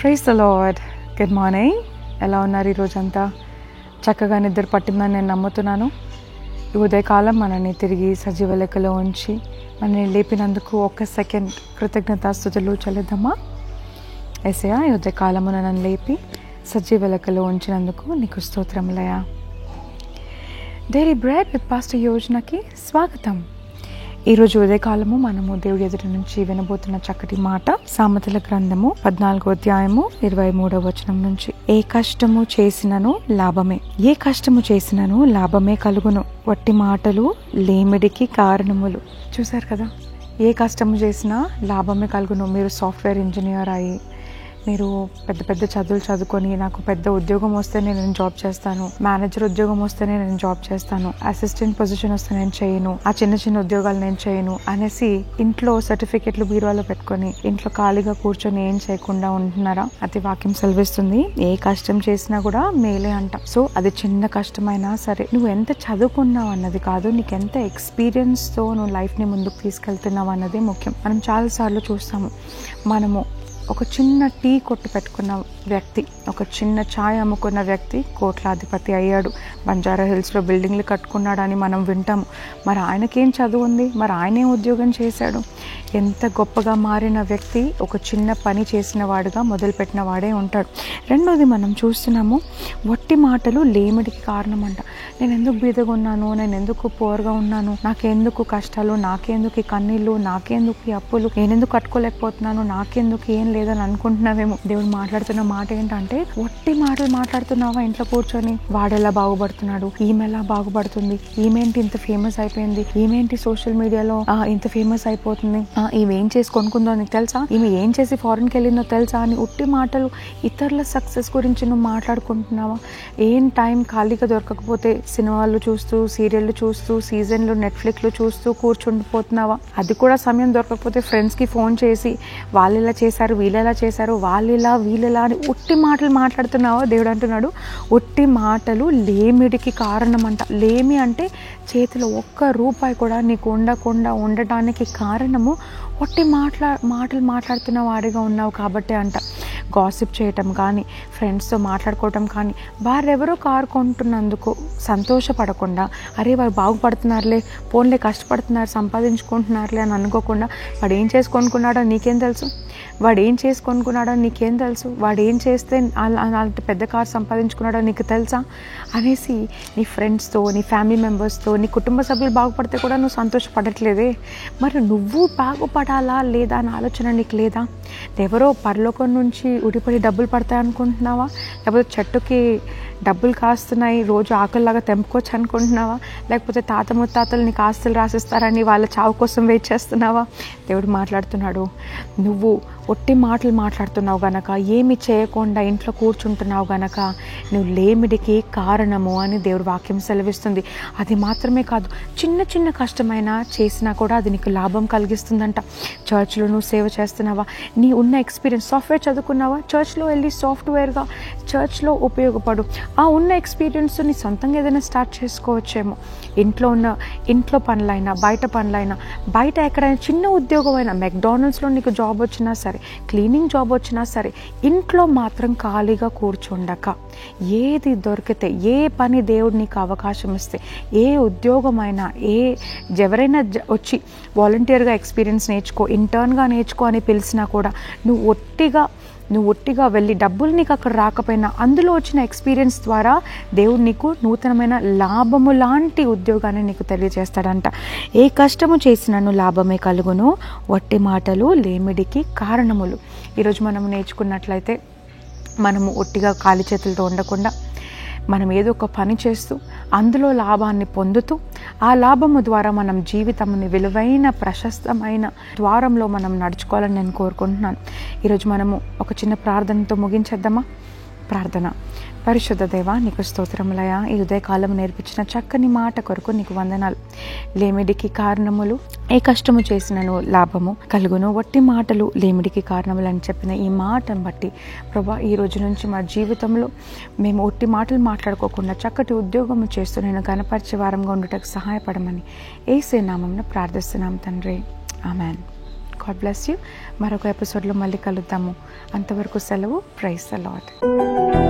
Praise the lord. Good morning. ఎలా ఉన్నారు? ఈరోజంతా చక్కగా నిద్ర పట్టిందని నేను నమ్ముతున్నాను. ఈ ఉదయకాలం మనల్ని తిరిగి సజీవ లెక్కలో ఉంచి మనల్ని లేపినందుకు ఒక్క సెకండ్ కృతజ్ఞతాస్తుతులు చెల్లిద్దామా? యేసయ్యా, ఈ ఉదయకాలము నన్ను లేపి సజీవ లెక్కలో ఉంచినందుకు నీకు స్తోత్రములయ్యా. డైలీ బ్రెడ్ విత్ పాస్టర్ యోజనకి స్వాగతం. ఈరోజు ఉదయకాలము మనము దేవుడి ఎదుటి నుంచి వినబోతున్న చక్కటి మాట సామెతల గ్రంథము 14వ అధ్యాయము 23వ వచనం నుంచి. ఏ కష్టము చేసినను లాభమే, ఏ కష్టము చేసినను లాభమే కలుగును, వట్టి మాటలు లేమిడికి కారణములు. చూసారు కదా, ఏ కష్టము చేసినా లాభమే కలుగును. మీరు సాఫ్ట్వేర్ ఇంజనీర్ అయ్యి, మీరు పెద్ద పెద్ద చదువులు చదువుకొని నాకు పెద్ద ఉద్యోగం వస్తేనే నేను జాబ్ చేస్తాను, మేనేజర్ ఉద్యోగం వస్తేనే నేను జాబ్ చేస్తాను, అసిస్టెంట్ పొజిషన్ వస్తే నేను చేయను, ఆ చిన్న చిన్న ఉద్యోగాలు నేను చేయను అనేసి ఇంట్లో సర్టిఫికెట్లు బీరువాలో పెట్టుకొని ఇంట్లో ఖాళీగా కూర్చొని ఏం చేయకుండా ఉంటున్నారా? అది వాక్యం సెలవిస్తుంది. ఏ కష్టం చేసినా కూడా మేలే అంట. సో అది చిన్న కష్టమైనా సరే, నువ్వు ఎంత చదువుకున్నావు అన్నది కాదు, నీకు ఎంత ఎక్స్పీరియన్స్ తో నువ్వు లైఫ్ ని ముందుకు తీసుకెళ్తున్నావు అన్నది ముఖ్యం. మనం చాలాసార్లు చూస్తాము, మనము ఒక చిన్న టీ కొట్టు పెట్టుకున్న వ్యక్తి, ఒక చిన్న ఛాయ్ అమ్ముకున్న వ్యక్తి కోట్లాధిపతి అయ్యాడు, బంజారా హిల్స్లో బిల్డింగ్లు కట్టుకున్నాడని మనం వింటాము. మరి ఆయనకేం చదువు ఉంది? మరి ఆయనే ఉద్యోగం చేశాడు. ఎంత గొప్పగా మారిన వ్యక్తి ఒక చిన్న పని చేసిన వాడుగా మొదలుపెట్టిన వాడే ఉంటాడు. రెండోది మనం చూస్తున్నాము, వట్టి మాటలు లేమిడికి కారణం అంట. నేను ఎందుకు బీదగా ఉన్నాను, నేను ఎందుకు పోరుగా ఉన్నాను, నాకెందుకు కష్టాలు, నాకెందుకు ఈ కన్నీళ్ళు, నాకెందుకు ఈ అప్పులు, నేనెందుకు కట్టుకోలేకపోతున్నాను, నాకెందుకు ఏం లేదని అనుకుంటున్నావేమో. దేవుడు మాట్లాడుతున్న మాట ఏంటంటే, వట్టి మాటలు మాట్లాడుతున్నావా ఇంట్లో కూర్చొని? వాడెలా బాగుపడుతున్నాడు, ఈమె ఎలా బాగుపడుతుంది, ఈమెంటి ఇంత ఫేమస్ అయిపోయింది, ఈమెంటి సోషల్ మీడియాలో ఇంత ఫేమస్ అయిపోతుంది, ఈమె ఏం చేసి కొనుక్కుందో నీకు తెలుసా, ఈమె ఏం చేసి ఫారెన్కి వెళ్ళిందో తెలుసా అని ఉట్టి మాటలు, ఇతరుల సక్సెస్ గురించి నువ్వు మాట్లాడుకుంటున్నావా? ఏం టైం ఖాళీగా దొరకకపోతే సినిమాలు చూస్తూ, సీరియళ్ళు చూస్తూ, సీజన్లు నెట్ఫ్లిక్స్లు చూస్తూ కూర్చుండిపోతున్నావా? అది కూడా సమయం దొరకకపోతే ఫ్రెండ్స్కి ఫోన్ చేసి వాళ్ళు ఇలా చేశారు, వీళ్ళు ఎలా చేశారు, వాళ్ళిలా వీళ్ళెలా అని ఉట్టి మాటలు మాట్లాడుతున్నావా? దేవుడు అంటున్నాడు, ఉట్టి మాటలు లేమిడికి కారణం అంట. లేమి అంటే చేతిలో ఒక్క రూపాయి కూడా నీకు ఉండకుండా ఉండటానికి కారణము ఒట్టి మాటలు మాట్లాడుతున్న వాడిగా ఉన్నావు కాబట్టి అంట. గాసిప్ చేయటం కానీ, ఫ్రెండ్స్తో మాట్లాడుకోవటం కానీ, వారెవరో కారు కొంటున్నందుకు సంతోషపడకుండా, అరే వారు బాగుపడుతున్నారులే, పోన్లే కష్టపడుతున్నారు, సంపాదించుకుంటున్నారులే అని అనుకోకుండా, వాడు ఏం చేసి కొనుక్కున్నాడో నీకేం తెలుసు, వాడు ఏం చేసి కొనుక్కున్నాడో నీకేం తెలుసు, వాడు ఏం చేస్తే అలాంటి పెద్ద కారు సంపాదించుకున్నాడో నీకు తెలుసా అనేసి నీ ఫ్రెండ్స్తో, నీ ఫ్యామిలీ మెంబర్స్తో, నీ కుటుంబ సభ్యులు బాగుపడితే కూడా నువ్వు సంతోషపడట్లేదే. మరి నువ్వు బాగుపడాలా లేదా అని ఆలోచన నీకు లేదా? ఎవరో పరలోకం నుంచి ఉడిపడి డబ్బులు పడతాయి అనుకుంటున్నావా? లేకపోతే చెట్టుకి డబ్బులు కాస్తున్నాయి, రోజు ఆకుల్లాగా తెంపుకోవచ్చు అనుకుంటున్నావా? లేకపోతే తాత ముత్తాతలు నీకు ఆస్తులు రాసిస్తారని వాళ్ళ చావు కోసం వెయిట్ చేస్తున్నావా? దేవుడు మాట్లాడుతున్నాడు, నువ్వు ఒట్టి మాటలు మాట్లాడుతున్నావు గనక, ఏమి చేయకుండా ఇంట్లో కూర్చుంటున్నావు గనక నువ్వు లేమిడికి కారణము అని దేవుడు వాక్యం సెలవిస్తుంది. అది మాత్రమే కాదు, చిన్న చిన్న కష్టమైనా చేసినా కూడా అది నీకు లాభం కలిగిస్తుందంట. చర్చ్లో నువ్వు సేవ చేస్తున్నావా? నీ ఉన్న ఎక్స్పీరియన్స్, సాఫ్ట్వేర్ చదువుకున్నావా? చర్చ్లో వెళ్ళి సాఫ్ట్వేర్గా చర్చ్లో ఉపయోగపడు. ఆ ఉన్న ఎక్స్పీరియన్స్ నీ సొంతంగా ఏదైనా స్టార్ట్ చేసుకోవచ్చేమో. ఇంట్లో పనులైనా, బయట పనులైనా, బయట ఎక్కడైనా చిన్న ఉద్యోగం అయినా, మెక్డానల్డ్స్లో నీకు జాబ్ వచ్చినా సరే, క్లీనింగ్ జాబ్ వచ్చినా సరే, ఇంట్లో మాత్రం ఖాళీగా కూర్చుండక, ఏది దొరికితే, ఏ పని దేవుడు నీకు అవకాశం ఇస్తే, ఏ ఉద్యోగమైనా, ఎవరైనా వచ్చి వాలంటీర్గా ఎక్స్పీరియన్స్ నేర్చుకో, ఇంటర్న్గా నేర్చుకో అని పిలిచినా కూడా నువ్వు ఒట్టిగా వెళ్ళి డబ్బులు నీకు అక్కడ రాకపోయినా అందులో వచ్చిన ఎక్స్పీరియన్స్ ద్వారా దేవుడు నీకు నూతనమైన లాభము లాంటి ఉద్యోగాన్ని నీకు తెలియజేస్తాడంట. ఏ కష్టము చేసినను లాభమే కలుగును, వట్టి మాటలు లేమిడికి కారణములు. ఈరోజు మనం నేర్చుకున్నట్లయితే, మనము ఒట్టిగా ఖాళీ చేతులతో ఉండకుండా, మనం ఏదో ఒక పని చేస్తూ అందులో లాభాన్ని పొందుతూ, ఆ లాభము ద్వారా మనం జీవితంని విలువైన ప్రశస్తమైన ద్వారంలో మనం నడుచుకోవాలని నేను కోరుకుంటున్నాను. ఈరోజు మనము ఒక చిన్న ప్రార్థనతో ముగించేద్దామా? ప్రార్థన. పరిశుద్ధ దేవ, నీకు స్తోత్రములయ్యా. ఈ ఉదయకాలం నేర్పించిన చక్కని మాట కొరకు నీకు వందనాలు. లేమిడికి కారణములు, ఏ కష్టము చేసినను లాభము కలుగును, వట్టి మాటలు లేమిడికి కారణములు అని చెప్పిన ఈ మాటను బట్టి ప్రభా, ఈ రోజు నుంచి మా జీవితంలో మేము ఒట్టి మాటలు మాట్లాడుకోకుండా చక్కటి ఉద్యోగము చేస్తూ నేను గణపరిచే వారంగా ఉండటకు సహాయపడమని యేసు నామమున ప్రార్థిస్తున్నాం తండ్రి. ఆమెన్. God bless you. మరొక ఎపిసోడ్లో మళ్ళీ కలుద్దాము. అంతవరకు సెలవు. Praise the lord.